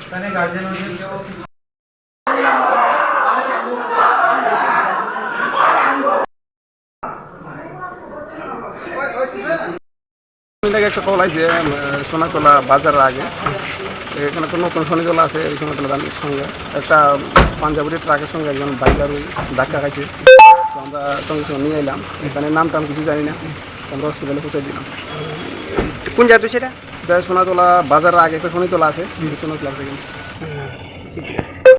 এখানে গার্জেন কেউ একটা কল আছে সোনাতলা বাজারের আগে, এখানে তো নতুন সোনাতলা আছে। এই সোনাতলার সঙ্গে একটা পাঞ্জাবি ট্রাকের সঙ্গে একজন বাইকার ধাক্কা খাইছে। তো আমরা সঙ্গে সঙ্গে নিয়ে এলাম। এখানে নাম টাম কিছু জানি না, আমরা হসপিটালে পৌঁছে দিলাম। কোন জায়গা সেটা? সোনাতলা বাজারের আগে একটা সোনাতলা আছে, সোনাতলা থেকে। ঠিক আছে।